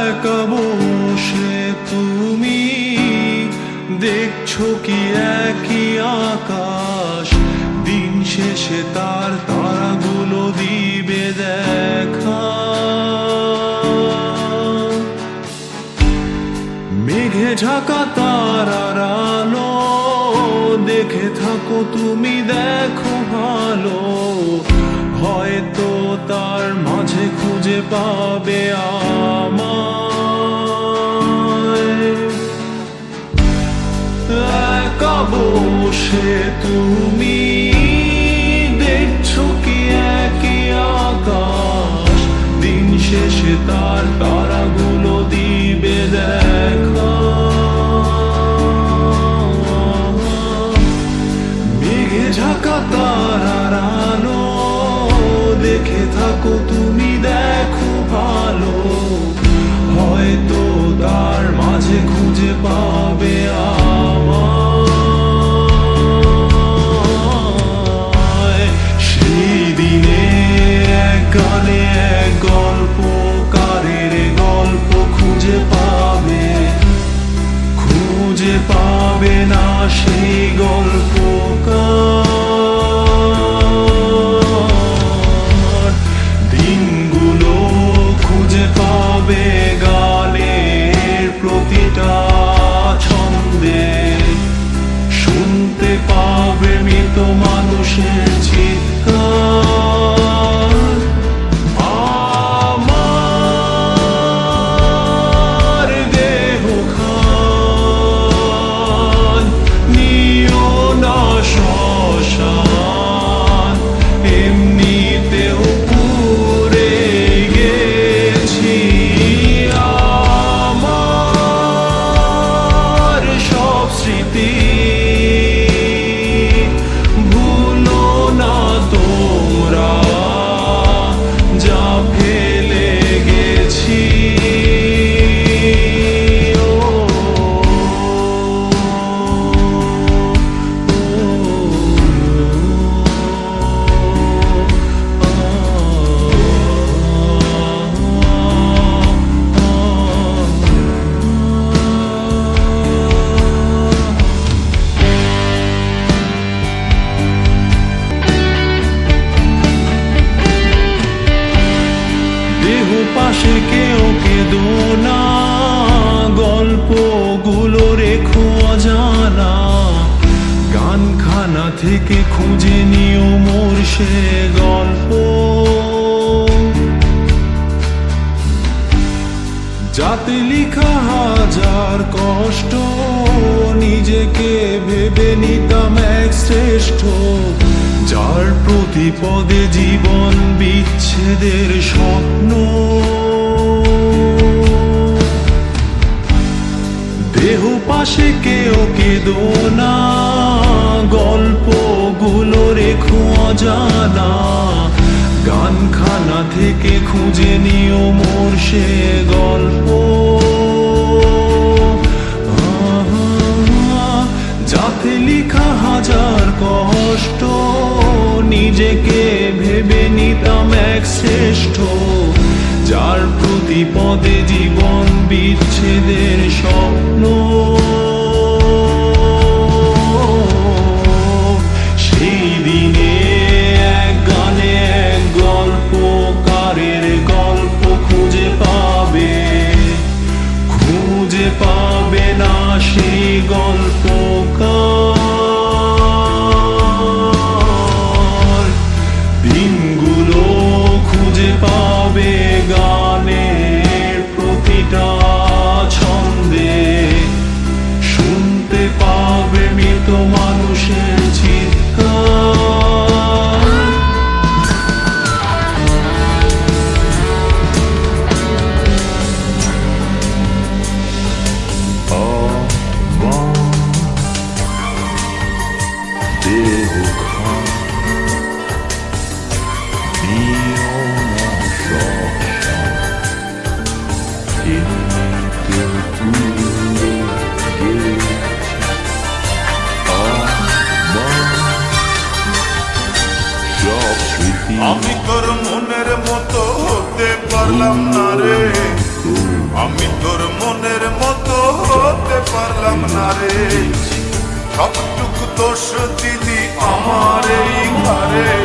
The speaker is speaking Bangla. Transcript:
একা বসে তুমি দেখছো কি একই আকাশ, দিন শেষে তার তারাগুলো দিবে দেখা। মেঘে ঢাকা তারার আলো দেখে থাকো তুমি, দেখো ভালো, হয়তো তার মাঝে খুঁজে পাবে আমায়। একা বসে তুমি দেখছো কি একই আকাশ, দিন শেষে তার তারাগুলো দিবে দেখা। মেঘে ঢাকা তারার আলো দেখে থাকো তুমি, দেখো ভালো, হয়তো তার মাঝে খুঁজে পাবে আমায়। সেই দিনে এক গানে এক গল্পকারের গল্প খুঁজে পাবে, খুঁজে পাবে না সেই গল্পকার। দিনগুলো খুঁজে পাবে গানের প্রতিটা ছন্দে, শুনতে পাবে মৃত মানুষের চিৎকার। আমার দেহ খান নিও না শ্মশান, এমনিতেও পুড়ে গেছি। আমার সব স্মৃতি ভুলো না তোমরা, যা ফেলে গেছি। দেহ পাশে কেউ কেঁদো না, গল্পগুলো রেখো অজানা, গানখানা থেকে খুঁজে নিও মোর সে গল্প। যাতে লিখা হাজার কষ্ট, নিজেকে ভেবে নিতাম এক শ্রেষ্ঠ, যার প্রতি পদে জীবন বিচ্ছেদের স্বপ্ন। দেহ পাশে কেউ কেঁদো না, গল্পগুলো রেখো অজানা, গানখানা থেকে খুঁজে নিও মোর সে গল্প। যাতে লিখা হাজার কষ্ট, নিজেকে ভেবে নিতাম এক শ্রেষ্ঠ, যার প্রতি পদে জীবন বিচ্ছেদের স্বপ্ন। সেই দিনে এক গানে এক গল্পকারের গল্প খুঁজে পাবে, খুঁজে পাবে না সেই গল্পকার। দিনগুলো খুঁজে পাবে গানের প্রতিটা ছন্দে, শুনতে পাবে মৃত মানুষের চিৎকার। দেহ খান নিও না শ্মশান, এমনিতেও পুড়ে গেছি। সব স্মৃতি আমি তোর মনের মতো হতে পারলাম না রে, আমি রে, সবটুকু দোষ দিলি আমার এই ঘরে।